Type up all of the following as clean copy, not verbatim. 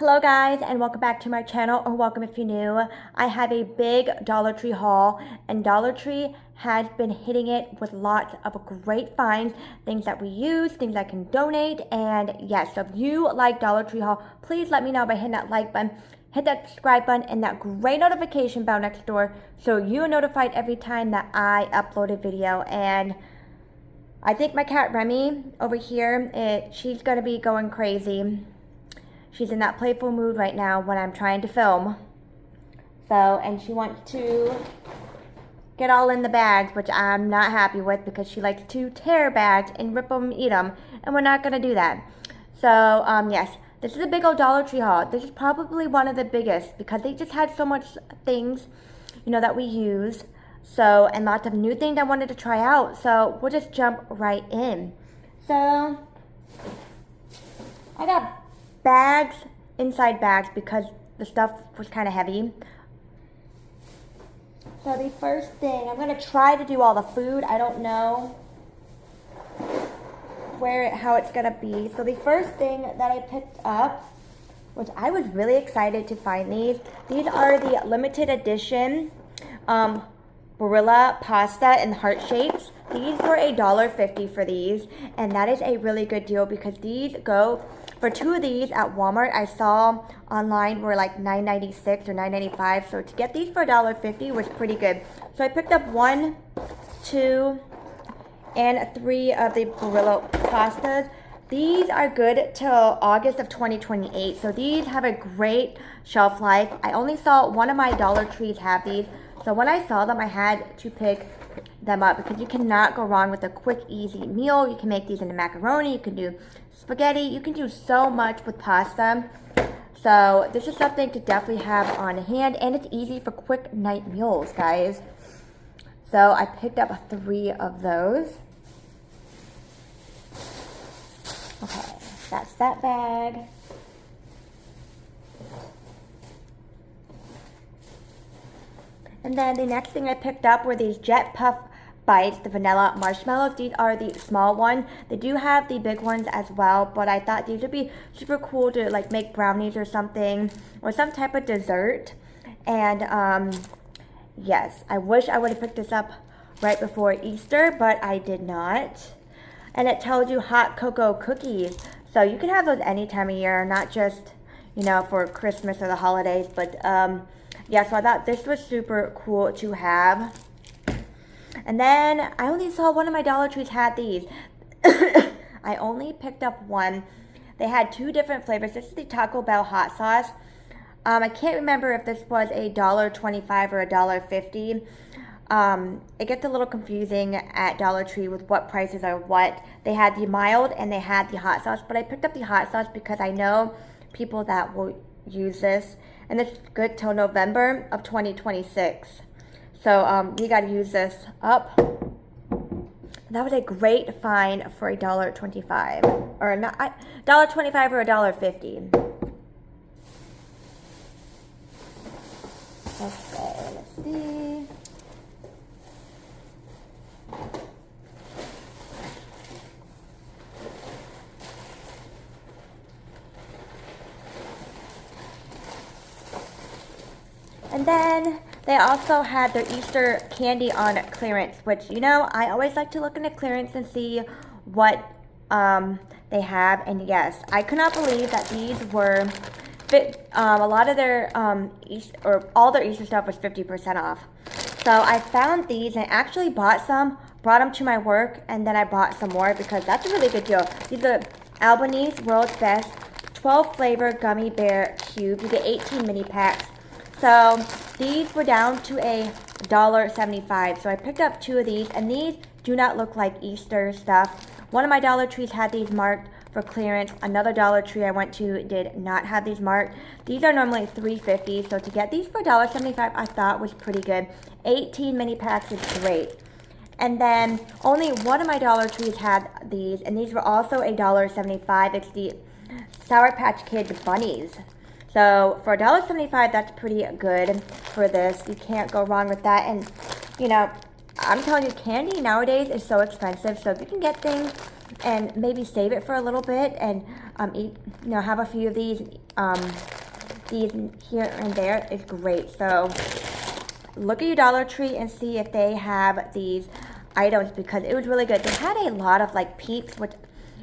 Hello guys, and welcome back to my channel, or welcome if you're new. I have a big Dollar Tree haul, and Dollar Tree has been hitting it with lots of great finds, things that we use, things I can donate, and yes, so if you like Dollar Tree haul, please let me know by hitting that like button, hit that subscribe button, and that great notification bell next door so you're notified every time that I upload a video. And I think my cat Remy over here, she's gonna be going crazy. She's in that playful mood right now when I'm trying to film. And she wants to get all in the bags, which I'm not happy with because she likes to tear bags and rip them, eat them, and we're not gonna do that. Yes, this is a big old Dollar Tree haul. This is probably one of the biggest because they just had so much things, that we use. And lots of new things I wanted to try out. So we'll just jump right in. So I got bags, inside bags, because the stuff was kind of heavy. So the first thing, I'm going to try to do all the food. I don't know how it's going to be. So the first thing that I picked up, which I was really excited to find these. These are the limited edition Barilla pasta in heart shapes. These were $1.50 for these, and that is a really good deal because these go for two of these at Walmart. I saw online were like $9.96 or $9.95. So to get these for $1.50 was pretty good. So I picked up 1, 2, and 3 of the Barilla pastas. These are good till August of 2028. So these have a great shelf life. I only saw one of my Dollar Trees have these. So when I saw them, I had to pick them up because you cannot go wrong with a quick, easy meal. You can make these into macaroni. You can do spaghetti. You can do so much with pasta. So this is something to definitely have on hand, and it's easy for quick night meals, guys. So I picked up 3 of those. Okay, that's that bag. And then the next thing I picked up were these Jet Puff Bites, the vanilla marshmallows. These are the small ones. They do have the big ones as well, but I thought these would be super cool to like make brownies or something, or some type of dessert. And yes, I wish I would have picked this up right before Easter, but I did not. And it tells you hot cocoa cookies, so you can have those any time of year, not just for Christmas or the holidays. But yeah, so I thought this was super cool to have. And then I only saw one of my Dollar Trees had these. I only picked up one. They had 2 different flavors. This is the Taco Bell hot sauce. I can't remember if this was $1.25 or $1.50. It gets a little confusing at Dollar Tree with what prices are what. They had the mild and they had the hot sauce, but I picked up the hot sauce because I know people that will use this, and it's good till November of 2026. So you gotta use this up. That was a great find for $1.25, or not $1.25 or $1.50. Okay, let's see. And then they also had their Easter candy on clearance, which, I always like to look into clearance and see what they have. And yes, I could not believe that these were a lot of their all their Easter stuff was 50% off. So I found these and I actually bought some, brought them to my work, and then I bought some more because that's a really good deal. These are Albanese World's Best 12 flavor gummy bear cubes. You get 18 mini packs. So these were down to $1.75. So I picked up 2 of these, and these do not look like Easter stuff. One of my Dollar Trees had these marked for clearance. Another Dollar Tree I went to did not have these marked. These are normally $3.50. So to get these for $1.75, I thought was pretty good. 18 mini packs is great. And then only one of my Dollar Trees had these, and these were also $1.75. It's the Sour Patch Kid bunnies. So for $1.75, that's pretty good for this. You can't go wrong with that. And I'm telling you, candy nowadays is so expensive. So if you can get things and maybe save it for a little bit and eat, you know, have a few of these here and there is great. So look at your Dollar Tree and see if they have these items, because it was really good. They had a lot of like Peeps, which,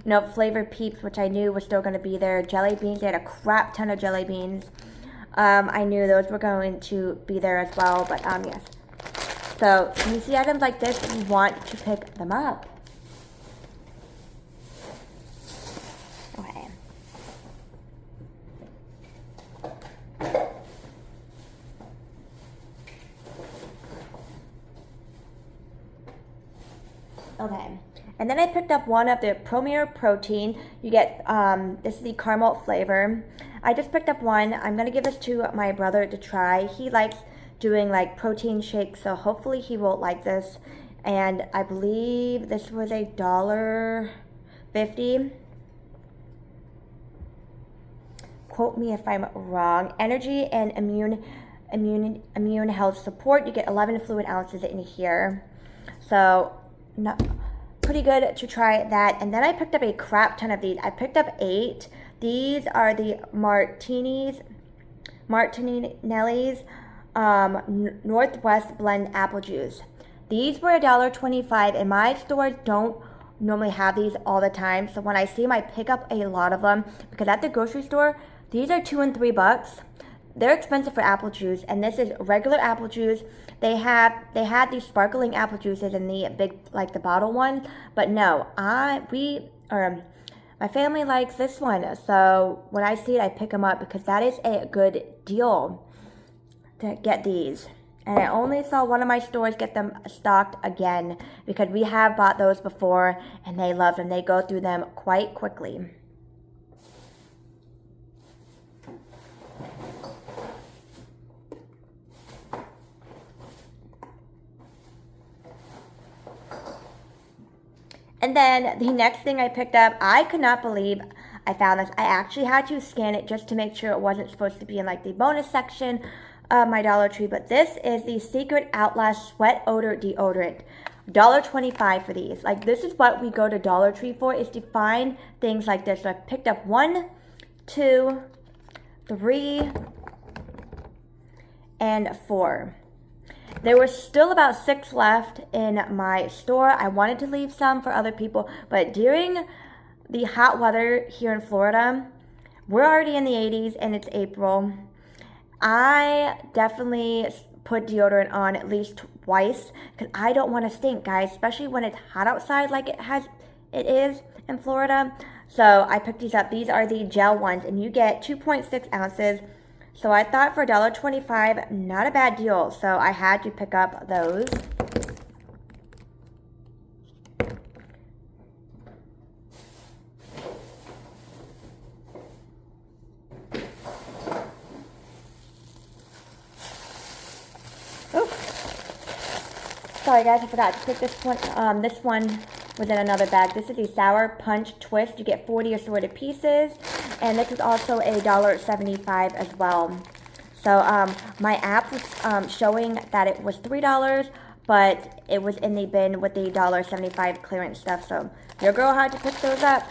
you know, flavored Peeps, which I knew were still going to be there. Jelly beans, they had a crap ton of jelly beans. I knew those were going to be there as well, but yes. So when you see items like this, you want to pick them up. Okay. Okay. And then I picked up one of the Premier Protein. You get, this is the caramel flavor. I just picked up one. I'm going to give this to my brother to try. He likes doing like protein shakes, so hopefully he will like this. And I believe this was $1.50. Quote me if I'm wrong. Energy and immune health support. You get 11 fluid ounces in here. So, not pretty good to try that. And then I picked up a crap ton of these. I picked up 8. These are the Martinelli's Northwest Blend Apple Juice. These were $1.25, and my stores don't normally have these all the time. So when I see them, I pick up a lot of them, because at the grocery store, these are $2 and $3. They're expensive for apple juice, and this is regular apple juice. They had these sparkling apple juices in the big, like the bottle one, but no, my family likes this one. So when I see it, I pick them up, because that is a good deal to get these. And I only saw one of my stores get them stocked again, because we have bought those before and they love them. They go through them quite quickly. And then the next thing I picked up, I could not believe I found this. I actually had to scan it just to make sure it wasn't supposed to be in like the bonus section of my Dollar Tree. But this is the Secret Outlast Sweat Odor Deodorant. $1.25 for these. Like, this is what we go to Dollar Tree for, is to find things like this. So I picked up 1, 2, 3, and 4. There were still about 6 left in my store. I wanted to leave some for other people, but during the hot weather here in Florida, we're already in the 80s and it's April. I definitely put deodorant on at least twice, because I don't want to stink, guys, especially when it's hot outside like it is in Florida. So I picked these up. These are the gel ones, and you get 2.6 ounces. So I thought for $1.25, not a bad deal. So I had to pick up those. Oops. Sorry guys, I forgot to pick this one. This one was in another bag. This is the Sour Punch Twist. You get 40 assorted pieces. And this is also $1.75 as well. So my app was showing that it was $3, but it was in the bin with the $1.75 clearance stuff. So your girl had to pick those up.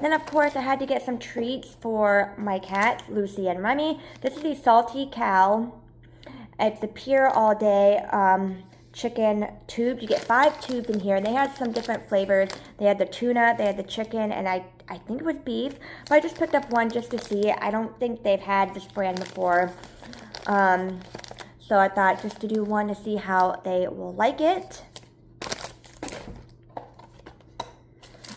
Then of course I had to get some treats for my cats, Lucy and Remy. This is the Salty Cow. It's the Pure All Day chicken tubes. You get 5 tubes in here, and they had some different flavors. They had the tuna, they had the chicken, and I think it was beef, but I just picked up one just to see. I don't think they've had this brand before, so I thought just to do one to see how they will like it.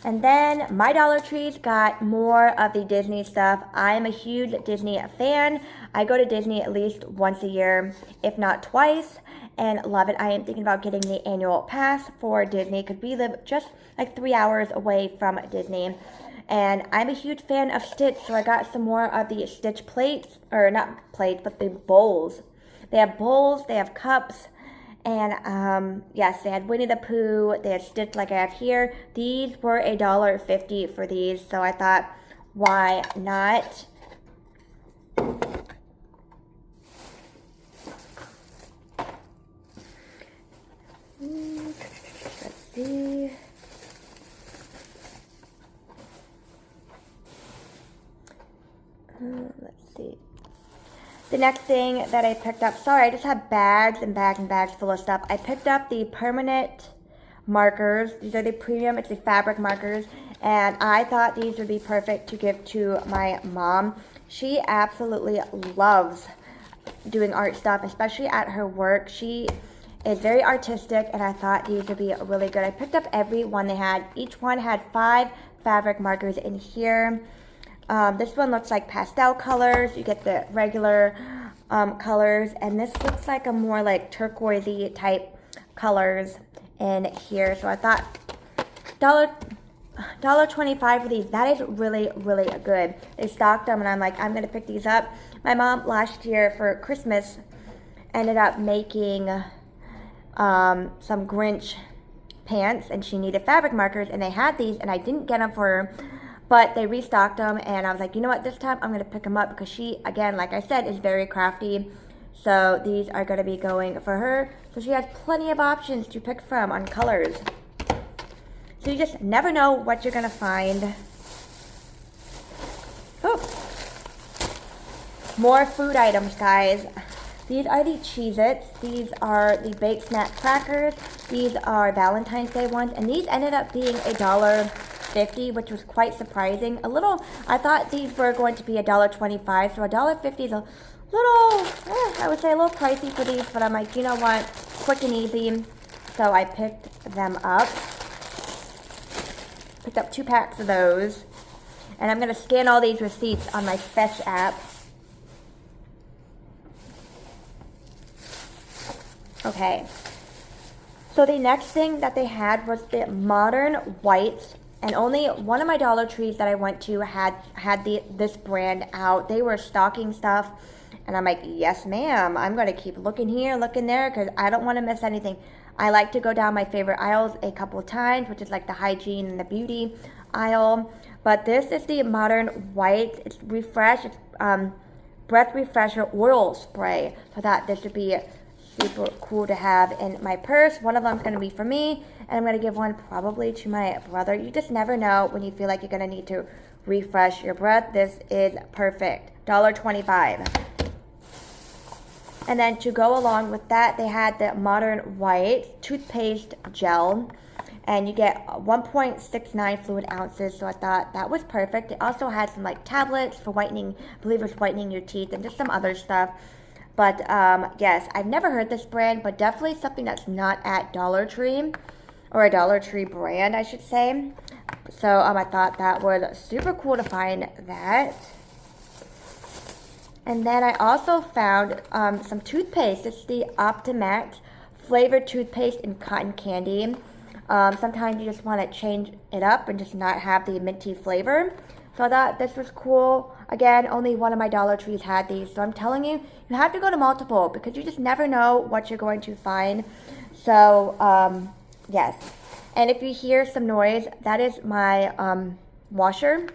And then my Dollar Trees got more of the Disney stuff. I am a huge Disney fan. I go to Disney at least once a year, if not twice, and love it. I am thinking about getting the annual pass for Disney, because we live just like 3 hours away from Disney. And I'm a huge fan of Stitch, so I got some more of the Stitch plates, or not plates, but the bowls. They have bowls, they have cups, and yes, they had Winnie the Pooh, they had Stitch like I have here. These were $1.50 for these, so I thought, why not? The next thing that I picked up, sorry, I just have bags and bags and bags full of stuff. I picked up the permanent markers. These are the premium, it's the fabric markers. And I thought these would be perfect to give to my mom. She absolutely loves doing art stuff, especially at her work. She is very artistic, and I thought these would be really good. I picked up every one they had. Each one had 5 fabric markers in here. This one looks like pastel colors. You get the regular colors, and this looks like a more like turquoisey type colors in here. So I thought $1.25 for these. That is really, really good. They stocked them, and I'm like, I'm gonna pick these up. My mom last year for Christmas ended up making some Grinch pants, and she needed fabric markers, and they had these, and I didn't get them for her, but they restocked them, and I was like, you know what, this time I'm going to pick them up, because she, again, like I said, is very crafty, so these are going to be going for her, so she has plenty of options to pick from on colors. So you just never know what you're going to find. Oh, more food items, guys. These are the Cheez-Its. These are the baked snack crackers. These are Valentine's Day ones, and these ended up being $1.50, which was quite surprising. I thought these were going to be $1.25, so $1.50 is a little, I would say a little pricey for these, but I'm like, you know what, quick and easy. So I picked them up. Picked up 2 packs of those, and I'm gonna scan all these receipts on my Fetch app. Okay, so the next thing that they had was the modern whites, and only one of my Dollar Trees that I went to had this brand out. They were stocking stuff, and I'm like, yes ma'am, I'm going to keep looking here, looking there, because I don't want to miss anything. I like to go down my favorite aisles a couple of times, which is like the hygiene and the beauty aisle, but this is the modern white. It's refresh, it's breath refresher oil spray, so that this would be super cool to have in my purse. One of them is going to be for me, and I'm going to give one probably to my brother. You just never know when you feel like you're going to need to refresh your breath. This is perfect. $1.25. And then to go along with that, they had the modern white toothpaste gel, and you get 1.69 fluid ounces, so I thought that was perfect. They also had some like tablets for whitening, I believe it was whitening your teeth, and just some other stuff. But yes, I've never heard this brand, but definitely something that's not at Dollar Tree, or a Dollar Tree brand, I should say. So I thought that was super cool to find that. And then I also found some toothpaste. It's the Optimax flavored toothpaste in cotton candy. Sometimes you just want to change it up and just not have the minty flavor. So I thought this was cool. Again, only one of my Dollar Trees had these. So I'm telling you, you have to go to multiple, because you just never know what you're going to find. So, yes. And if you hear some noise, that is my washer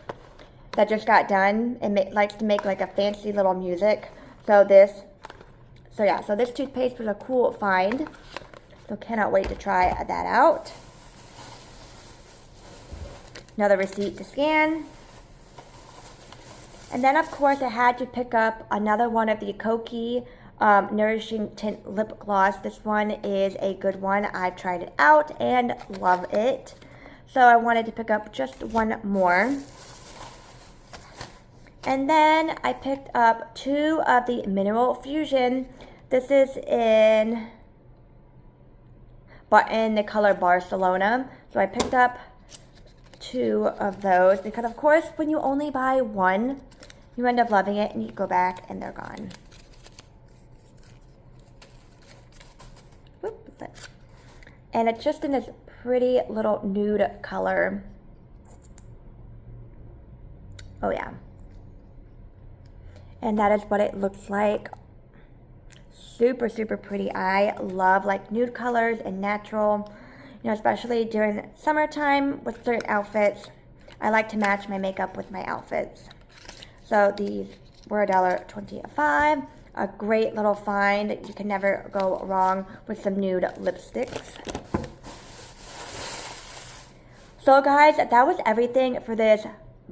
that just got done. It likes to make like a fancy little music. So this toothpaste was a cool find. So cannot wait to try that out. Another receipt to scan. And then, of course, I had to pick up another one of the Kokie Nourishing Tint Lip Gloss. This one is a good one. I've tried it out and love it. So I wanted to pick up just one more. And then I picked up 2 of the Mineral Fusion. This is in the color Barcelona. So I picked up 2 of those, because of course when you only buy one, you end up loving it and you go back and they're gone. And it's just in this pretty little nude color. Oh yeah. And that is what it looks like. Super, super pretty. I love like nude colors and natural, you know, especially during summertime with certain outfits. I like to match my makeup with my outfits. So these were $1.25. A great little find. You can never go wrong with some nude lipsticks. So guys, that was everything for this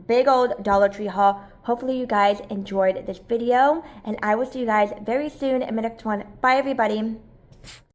big old Dollar Tree haul. Hopefully you guys enjoyed this video, and I will see you guys very soon in my next one. Bye everybody.